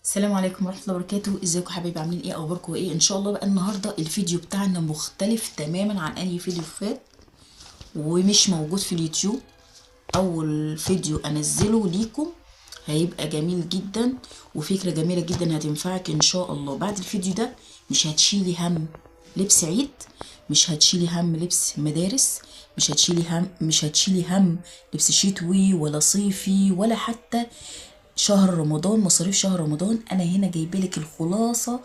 السلام عليكم ورحمة الله وبركاته. ازيكم حبايبي؟ عاملين ايه؟ اخباركم ايه؟ ان شاء الله بقى النهارده الفيديو بتاعنا مختلف تماما عن اي فيديو فات، ومش موجود في اليوتيوب. اول فيديو انزله ليكم هيبقى جميل جدا، وفكرة جميلة جدا هتنفعك ان شاء الله. بعد الفيديو ده مش هتشيلي هم لبس عيد، مش هتشيلي هم لبس مدارس، مش هتشيلي هم لبس شتوي ولا صيفي ولا حتى شهر رمضان، مصاريف شهر رمضان. انا هنا جايبالك الخلاصة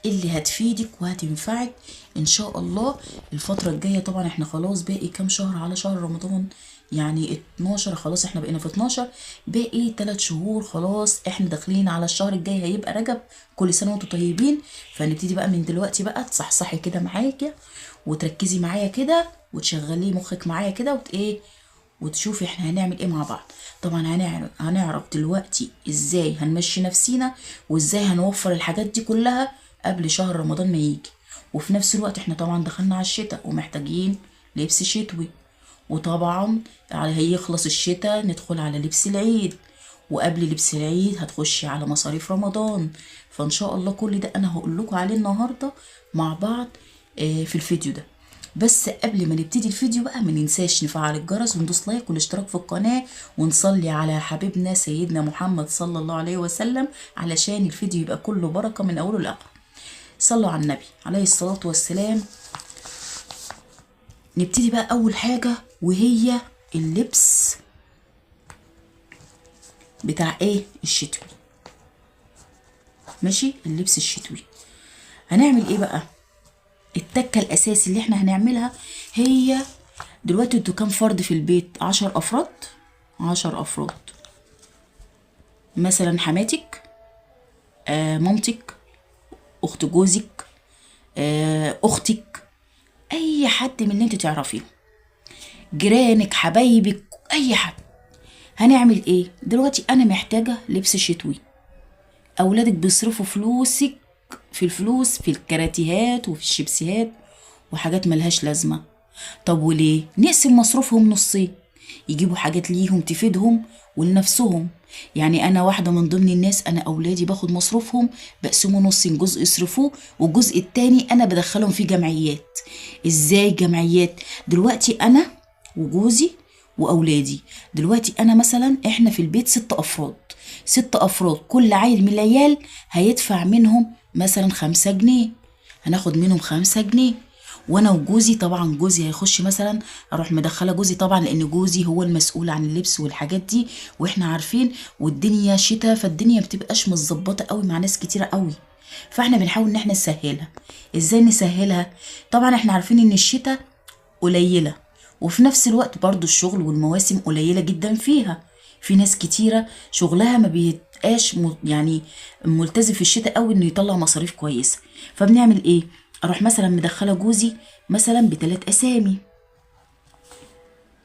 اللي هتفيدك وهتنفعك ان شاء الله الفترة الجاية. طبعا احنا خلاص باقي كام شهر على شهر رمضان، يعني 12، خلاص احنا بقينا في 12، باقي 3 شهور خلاص احنا داخلين على الشهر الجاي هيبقى رجب. كل سنة وانتم طيبين. فنبتدي بقى من دلوقتي بقى تصحصحي كده معايا وتركزي معايا كده وتشغلي مخك معايا كده وتشوفي احنا هنعمل ايه مع بعض. طبعا هنعرف دلوقتي ازاي هنمشي نفسينا وازاي هنوفر الحاجات دي كلها قبل شهر رمضان ما يجي. وفي نفس الوقت احنا طبعا دخلنا على الشتاء ومحتاجين لبس شتوي، وطبعا هيخلص الشتاء ندخل على لبس العيد، وقبل لبس العيد هتخشي على مصاريف رمضان. فان شاء الله كل ده انا هقول لكم عليه النهارده مع بعض في الفيديو ده. بس قبل ما نبتدي الفيديو بقى ما ننساش نفعل الجرس وندوس لايك والاشتراك في القناة ونصلي على حبيبنا سيدنا محمد صلى الله عليه وسلم علشان الفيديو يبقى كله بركة من أوله لآخره. صلوا على النبي عليه الصلاة والسلام. نبتدي بقى أول حاجة وهي اللبس بتاع ايه؟ الشتوي. ماشي، اللبس الشتوي هنعمل ايه بقى؟ التكة الأساسي اللي احنا هنعملها هي دلوقتي انتوا كام فرد في البيت؟ 10 أفراد. 10 أفراد، مثلا حماتك، مامتك، أخت جوزك، أختك، أي حد من اللي انت تعرفيه، جيرانك، حبايبك، أي حد. هنعمل ايه؟ دلوقتي أنا محتاجة لبس شتوي. أولادك بيصرفوا فلوسك في الفلوس في الكراتيهات وفي الشيبسيهات وحاجات ملهاش لازمة. طب وليه؟ نقسم مصروفهم نصين، يجيبوا حاجات ليهم تفيدهم ولنفسهم. يعني انا واحدة من ضمن الناس، انا اولادي باخد مصروفهم بقسمه نصين، جزء يصرفوه والجزء التاني انا بدخلهم في جمعيات. ازاي جمعيات؟ دلوقتي انا وجوزي واولادي، دلوقتي انا مثلا احنا في البيت 6 افراد. 6 افراد، كل عيل من العيال هيدفع منهم مثلا 5 جنيه، هناخد منهم 5 جنيه. وانا وجوزي طبعا جوزي هيخش مثلا، اروح مدخله جوزي طبعا لان جوزي هو المسؤول عن اللبس والحاجات دي، واحنا عارفين والدنيا شتاء فالدنيا بتبقاش متظبطه قوي مع ناس كتيره قوي. فاحنا بنحاول ان احنا نسهلها. ازاي نسهلها؟ طبعا احنا عارفين ان الشتاء قليله، وفي نفس الوقت برضو الشغل والمواسم قليله جدا فيها. في ناس كتيره شغلها ما بيبقاش يعني ملتزم في الشتاء قوي انه يطلع مصاريف كويسه. فبنعمل ايه؟ اروح مثلا مدخله جوزي مثلا ب3 اسامي،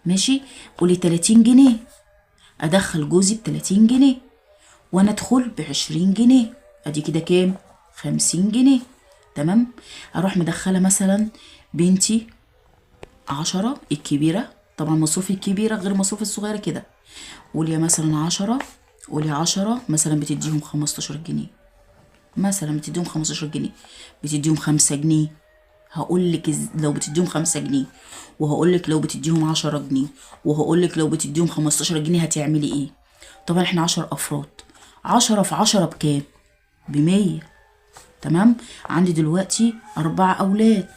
ماشي، قولي 30 جنيه، ادخل جوزي ب30 جنيه وانا ادخل ب20 جنيه، ادي كده كام؟ 50 جنيه. تمام. اروح مدخله مثلا بنتي 10 الكبيره، طبعا مصروف الكبيره غير مصروف الصغيره كده، قولي مثلا 10، قولي 10 مثلا بتديهم 15 جنيه، مثلا بتديهم 15 جنيه، بتديهم 5 جنيه. هقول لك لو بتديهم 5 جنيه، وهقول لك لو بتديهم 10 جنيه، وهقول لك لو بتديهم 15 جنيه هتعملي ايه. طبعا احنا 10 افراد، 10 في 10 بكام؟ ب100. تمام. عندي دلوقتي 4 اولاد،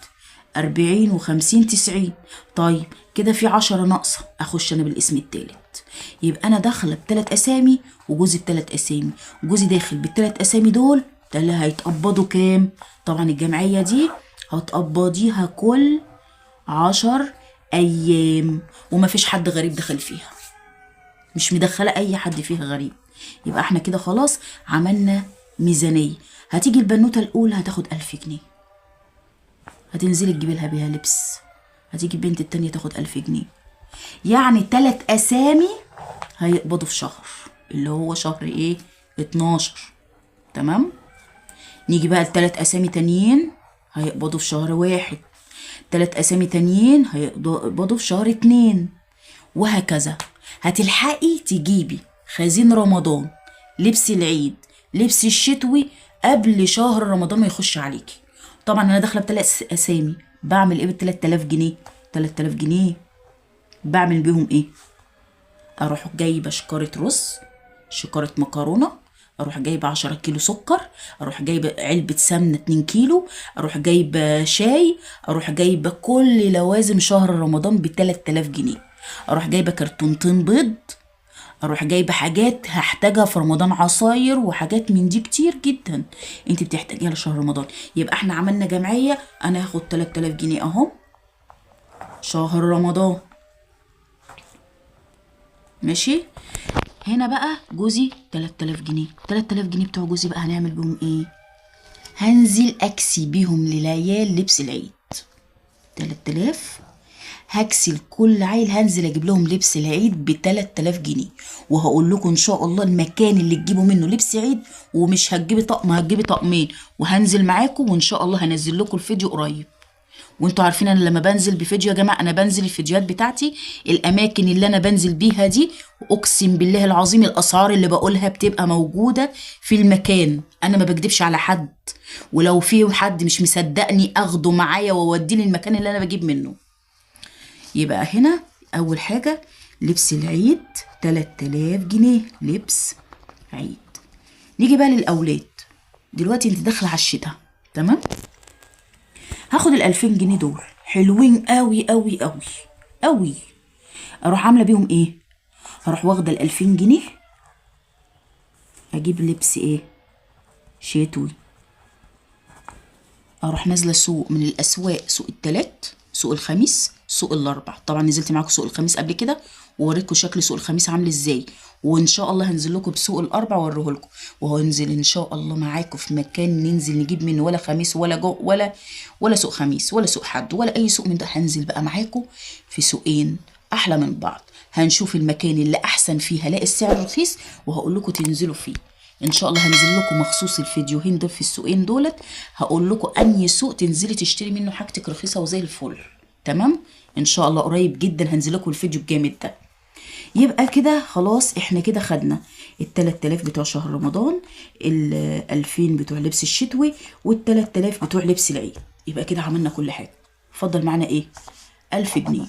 40 و50 90. طيب كده في 10 ناقصة، اخش انا بالاسم التالت. يبقى انا داخلة ب3 اسامي وجوزي ب3 اسامي. جوزي داخل ب3 اسامي دول، ده اللي هيتقبضوا كام؟ طبعا الجمعية دي هتقبضيها كل 10 ايام، ومفيش حد غريب دخل فيها، مش مدخلة اي حد فيها غريب. يبقى احنا كده خلاص عملنا ميزانية. هتيجي البنوتة الاولى هتاخد 1000 جنيه، هتنزلي تجيبي لها بيها لبس. هتيجي البنت التانية تاخد 1000 جنيه. يعني 3 اسامي هيقبضوا في شهر، اللي هو شهر ايه؟ 12. تمام. نيجي بقى ل3 اسامي تانيين هيقبضوا في شهر 1، 3 اسامي تانيين هيقبضوا في شهر 2، وهكذا. هتلحقي تجيبي خزين رمضان، لبس العيد، لبس الشتوي قبل شهر رمضان ما يخش عليكي. طبعا انا داخله بثلاث اسامي. بعمل ايه بال 3000 جنيه؟ 3000 جنيه بعمل بيهم ايه؟ اروح جايبه شكاره رز، شكاره مكرونه، اروح جايبه 10 كيلو سكر، اروح جايبه علبه سمنه 2 كيلو، اروح جايبه شاي، اروح جايبه كل لوازم شهر رمضان ب 3000 جنيه، اروح جايبه كرتونتين بيض، اروح جايبه حاجات هحتاجها في رمضان، عصاير وحاجات من دي كتير جدا انت بتحتاجيها لشهر رمضان. يبقى احنا عملنا جمعيه، انا هاخد 3000 جنيه اهو شهر رمضان. ماشي. هنا بقى جوزي 3000 جنيه، 3000 جنيه بتوع جوزي بقى هنعمل بيهم ايه؟ هنزل اكسي بيهم للعيال لبس العيد. 3000 هكسل كل عيل، هنزل اجيب لهم لبس العيد ب 3000 جنيه. وهقول لكم ان شاء الله المكان اللي تجيبوا منه لبس عيد، ومش هتجيبي طقم، هتجيبي طقمين، وهنزل معاكم وان شاء الله هنزل لكم الفيديو قريب. وانتوا عارفين انا لما بنزل بفيديو يا جماعه، انا بنزل الفيديوهات بتاعتي الاماكن اللي انا بنزل بيها دي، اقسم بالله العظيم الاسعار اللي بقولها بتبقى موجوده في المكان، انا ما بكدبش على حد. ولو في حد مش مصدقني اخده معايا واوديه للمكان اللي انا بجيب منه. يبقى هنا اول حاجه لبس العيد 3000 جنيه لبس عيد. نيجي بقى للاولاد. دلوقتي انت داخله على الشتاء، تمام؟ هاخد ال2000 جنيه دول حلوين قوي قوي قوي قوي. اروح عامله بيهم ايه؟ هروح واخده ال2000 جنيه اجيب لبس ايه؟ شتوي. اروح نازله سوق من الاسواق، سوق التلات، سوق الخميس، سوق الاربع. طبعا نزلت معاكم سوق الخميس قبل كده ووريتكم شكل سوق الخميس عامل ازاي، وان شاء الله هنزل لكم بسوق الاربع واوريه لكم، وهنزل ان شاء الله معاكم في مكان ننزل نجيب منه ولا خميس ولا جو ولا سوق خميس ولا سوق حد ولا اي سوق من ده. هنزل بقى معاكم في سوقين احلى من بعض، هنشوف المكان اللي احسن فيه هلاقي السعر رخيص وهقول لكم تنزلوا فيه. ان شاء الله هنزل لكم مخصوص الفيديوهين دول في السوقين دولت، هقول لكم انهي سوق تنزلي تشتري منه حاجتك رخيصه وزي الفل. تمام؟ ان شاء الله قريب جدا هنزل لكم الفيديو الجامد ده. يبقى كده خلاص احنا كده خدنا ال 3000 بتوع شهر رمضان، ال 2000 بتوع لبس الشتوي، وال 3000 بتوع لبس العيد. يبقى كده عملنا كل حاجه. فضل معانا ايه؟ 1000 جنيه.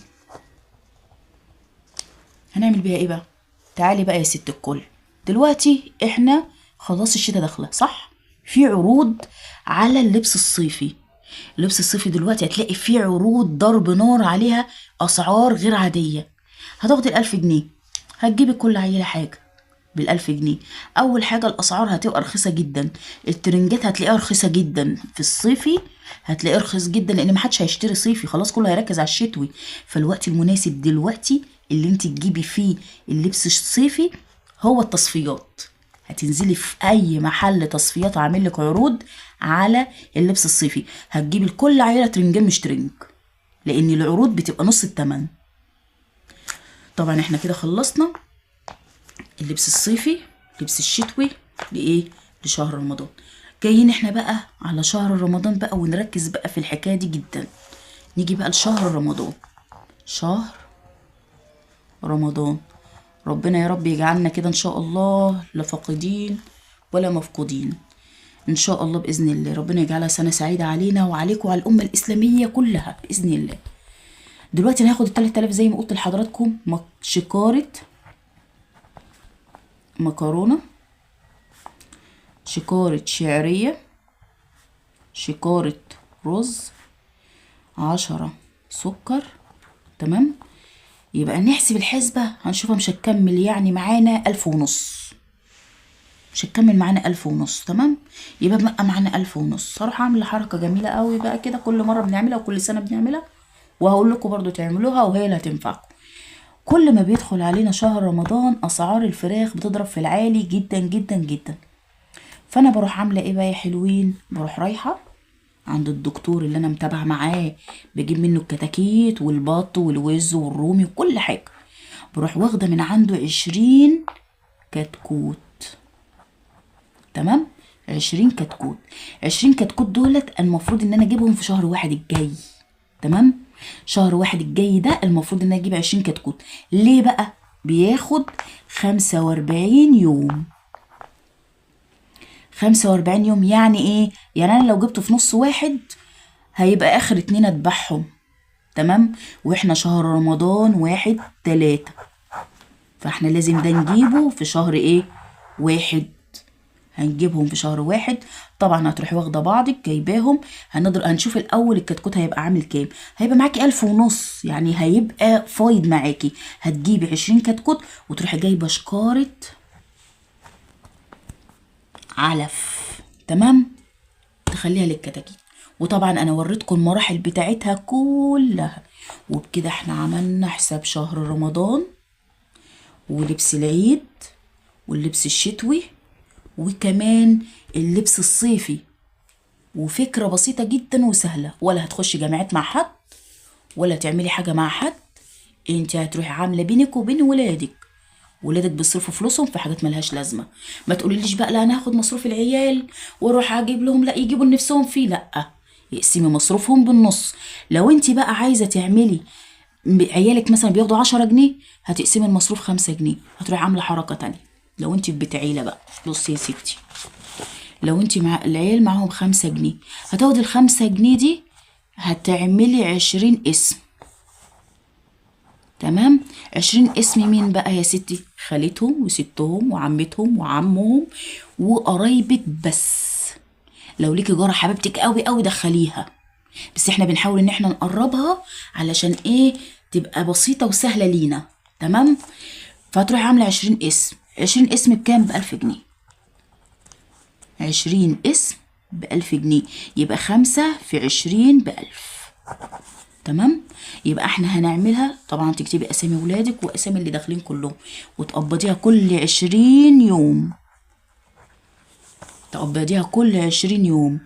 هنعمل بيها ايه بقى؟ تعالي بقى يا ست الكل. دلوقتي احنا خلاص الشتاء داخله، صح؟ في عروض على اللبس الصيفي. اللبس الصيفي دلوقتي هتلاقي فيه عروض ضرب نار عليها، اسعار غير عاديه. هتاخدي ال1000 جنيه هتجيبي كل عيله حاجه بال1000 جنيه. اول حاجه الاسعار هتبقى رخيصه جدا، الترنجات هتلاقيها رخيصه جدا في الصيفي، هتلاقيه رخيص جدا لان محدش هيشتري صيفي، خلاص كله هيركز على الشتوي. فالوقت المناسب دلوقتي اللي انت تجيبي فيه اللبس الصيفي هو التصفيات. هتنزلي في اي محل تصفيات عامل لك عروض على اللبس الصيفي، هتجيبي لكل عيله ترنجين مش ترنج، لان العروض بتبقى نص التمن. طبعا احنا كده خلصنا اللبس الصيفي، لبس الشتوي لايه؟ لشهر رمضان. جايين احنا بقى على شهر رمضان بقى ونركز بقى في الحكايه دي جدا. نيجي بقى لشهر رمضان. شهر رمضان ربنا يا رب يجعلنا كده ان شاء الله لا فاقدين ولا مفقودين، ان شاء الله باذن الله. ربنا يجعلها سنه سعيده علينا وعليكم وعلى الامه الاسلاميه كلها باذن الله. دلوقتي انا هاخد ال 3000 زي ما قلت لحضراتكم، شكاره مكرونه، شكاره شعريه، شكاره رز، 10 سكر. تمام؟ يبقى نحسب الحسبة هنشوفها مش هتكمل يعني معانا 1500، مش هتكمل معانا 1500. تمام؟ يبقى بقى معانا 1500. هروح اعمل حركة جميلة قوي بقى كده كل مرة بنعملها وكل سنة بنعملها، وهقول لكم برضو تعملوها وهي اللي هتنفعكم. كل ما بيدخل علينا شهر رمضان اسعار الفراخ بتضرب في العالي جدا جدا جدا. فانا بروح عاملة ايه بقى يا حلوين؟ بروح رايحة عند الدكتور اللي انا متابعه معاه، بجيب منه الكتاكيت والبط والوز والرومي وكل حاجه، بروح واخده من عنده 20 كتكوت. تمام؟ 20 كتكوت. 20 كتكوت دولت المفروض ان انا اجيبهم في شهر واحد الجاي. تمام؟ شهر واحد الجاي ده المفروض ان انا اجيب 20 كتكوت. ليه بقى؟ بياخد 45 يوم. 45 يوم يعني ايه؟ يعني انا لو جبته في نص واحد هيبقى اخر 2 اذبحهم. تمام. واحنا شهر رمضان 1/3، فاحنا لازم ده نجيبه في شهر ايه؟ 1. هنجيبهم في شهر 1. طبعا هتروحي واخده بعضك جايباهم. هنشوف الاول الكتكوت هيبقى عامل كام. هيبقى معاكي 1500، يعني هيبقى فايض معاكي. هتجيبي 20 كتكوت وتروحي جايبه شكاره علف. تمام. تخليها للكتاكيت. وطبعا انا وريتكم المراحل بتاعتها كلها. وبكده احنا عملنا حساب شهر رمضان ولبس العيد واللبس الشتوي وكمان اللبس الصيفي. وفكرة بسيطة جدا وسهلة، ولا هتخشي جامعات مع حد ولا تعملي حاجة مع حد. انت هتروحي عاملة بينك وبين ولادك بيصرفوا فلوسهم في حاجات ملهاش لازمة. ما تقوليليش بقى لا انا هاخد مصروف العيال واروح اجيب لهم، لا يجيبوا لنفسهم فيه، لا. يقسمي مصروفهم بالنص. لو انت بقى عايزة تعملي عيالك مثلا بياخدوا 10 جنيه، هتقسمي المصروف 5 جنيه. هتروحي عاملة حركة تانية. لو انت في بيت عيلة بقى، بصي يا ستي، لو انت مع العيال معاهم 5 جنيه، هتاخدي ال5 جنيه دي هتعملي 20 اسم. تمام. 20 اسم مين بقى يا ستي؟ خالتهم وستهم وعمتهم وعمهم وقرايبك بس. لو ليكي جارة حبيبتك قوي قوي دخليها، بس احنا بنحاول ان احنا نقربها علشان ايه؟ تبقى بسيطة وسهلة لينا. تمام. فهتروحي عاملة 20 اسم. 20 اسم بكام؟ ب1000 جنيه. 20 اسم ب1000 جنيه، يبقى 5 في 20 ب1000. تمام. يبقى احنا هنعملها طبعا، تكتبي اسامي ولادك واسامي اللي داخلين كلهم وتقبضيها كل 20 يوم. تقبضيها كل 20 يوم.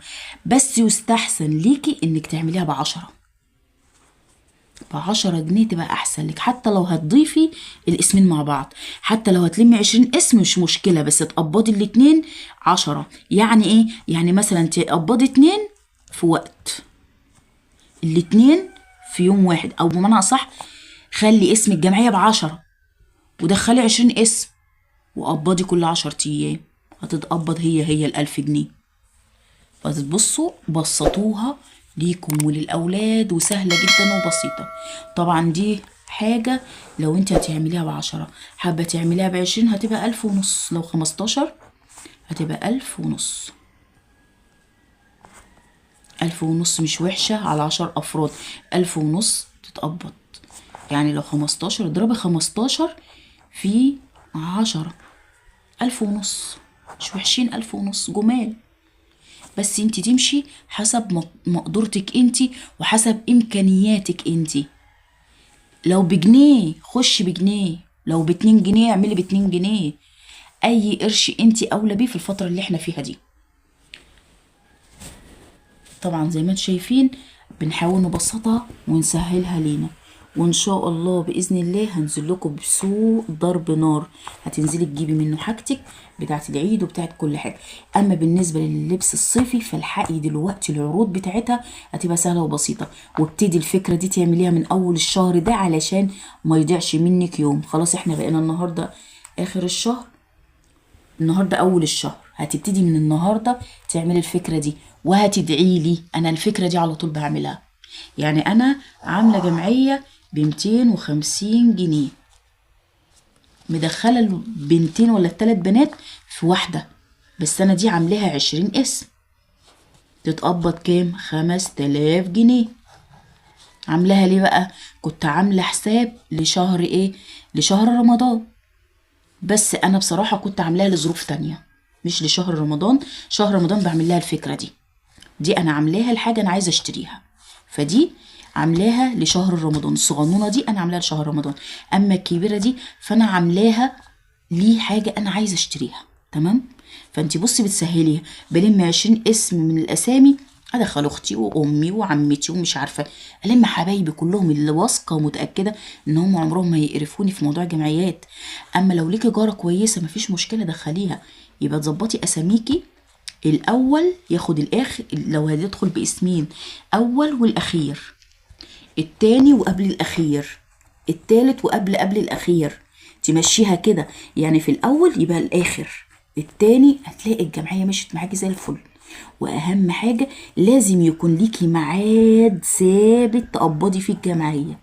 بس يستحسن ليكي انك تعمليها ب10 جنيه تبقى احسن لك. حتى لو هتضيفي الاسمين مع بعض، حتى لو هتلمي 20 اسم مش مشكلة، بس تقبضي الاتنين 10. يعني ايه؟ يعني مثلا تقبضي 2 في وقت، الاتنين في يوم واحد، او بمعنى اصح خلي اسم الجمعية ب10 ودخلي 20 اسم وقبضي كل 10 ايام. هتتقبض هي ال1000 جنيه. فتبصوا بسطوها ليكم وللأولاد وسهلة جدا وبسيطة. طبعا دي حاجة لو انت هتعمليها ب10. حابة تعمليها ب20 هتبقى 1500. لو 15 هتبقى 1500. 1500 مش وحشة على 10 أفراد. 1500 تتقبض. يعني لو 15 اضربي 15 في 10، 1500. مش وحشين، 1500 جمال. بس انت تمشي حسب مقدرتك انت وحسب امكانياتك انت. لو بجنيه خش بجنيه، لو ب2 جنيه اعملي ب2 جنيه. اي قرش انت اولى بيه في الفترة اللي احنا فيها دي. طبعا زي ما انتم شايفين بنحاول نبسطها ونسهلها لينا. وان شاء الله باذن الله هنزل لكم بسوق ضرب نار، هتنزلي تجيبي منه حاجتك بتاعه العيد وبتاعه كل حاجه. اما بالنسبه لللبس الصيفي فالحقي دلوقتي العروض بتاعتها هتبقى سهله وبسيطه. وابتدي الفكره دي تعمليها من اول الشهر ده علشان ما يضيعش منك يوم. خلاص احنا بقينا النهارده اخر الشهر، النهارده اول الشهر. هتبتدي من النهارده تعملي الفكره دي وهتدعي لي. انا الفكره دي على طول بعملها. يعني انا عامله جمعيه ب250 جنيه، مدخله البنتين ولا ال3 بنات في واحده، بس انا دي عاملاها 20 اسم. تتقبض كام؟ 5000 جنيه. عاملاها ليه بقى؟ كنت عامله حساب لشهر ايه؟ لشهر رمضان. بس انا بصراحه كنت عاملاها لظروف تانية مش لشهر رمضان. شهر رمضان بعمل لها الفكره دي انا عاملاها الحاجه انا عايزه اشتريها، فدي عاملاها لشهر رمضان. الصغنونه دي انا عاملاها لشهر رمضان. اما الكبيره دي فانا عاملاها ليه حاجه انا عايزه اشتريها. تمام. فانتي بصي بتسهليها. بلم 20 اسم من الاسامي، ادخل اختي وامي وعمتي ومش عارفه، الم حبايبي كلهم اللي واثقه ومتاكده ان هم عمرهم ما يقرفوني في موضوع جمعيات. اما لو ليكي جاره كويسه مفيش مشكله دخليها. يبقى تظبطي اساميكي، الاول ياخد الاخر. لو هتدخل باسمين، اول والاخير، التاني وقبل الاخير، التالت وقبل الاخير. تمشيها كده، يعني في الاول يبقى الاخر، التاني هتلاقي الجمعية مشيت معاكي زي الفل. واهم حاجة لازم يكون ليكي ميعاد ثابت تقبضي فيه الجمعية.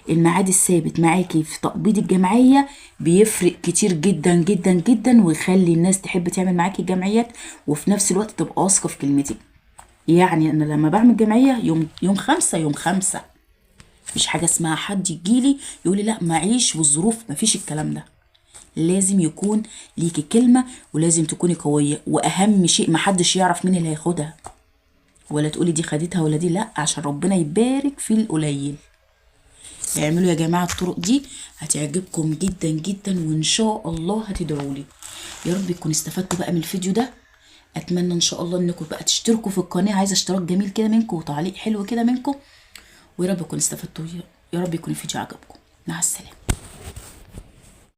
الميعاد الثابت معاكي في تقبيض الجمعية بيفرق كتير جدا جدا جدا، ويخلي الناس تحب تعمل معاكي جمعيات، وفي نفس الوقت تبقى واثقة في كلمتك. يعني انا لما بعمل جمعية يوم 5 يوم 5، مش حاجة اسمها حد يجيلي يقولي لا معيش والظروف، مفيش الكلام ده. لازم يكون ليكي كلمة، ولازم تكوني قوية، واهم شيء محدش يعرف مين اللي هياخدها، ولا تقولي دي خدتها ولا دي لا، عشان ربنا يبارك في القليل. اعملوا يا جماعة الطرق دي، هتعجبكم جدا جدا، وان شاء الله هتدعولي. يا رب تكونوا استفدتوا بقى من الفيديو ده. اتمنى ان شاء الله انكم بقى تشتركوا في القناة، عايزة اشتراك جميل كده منكم وتعليق حلو كده منكم، ويا رب تكونوا استفدتوا. يا رب يكون الفيديو عجبكم. مع السلامة.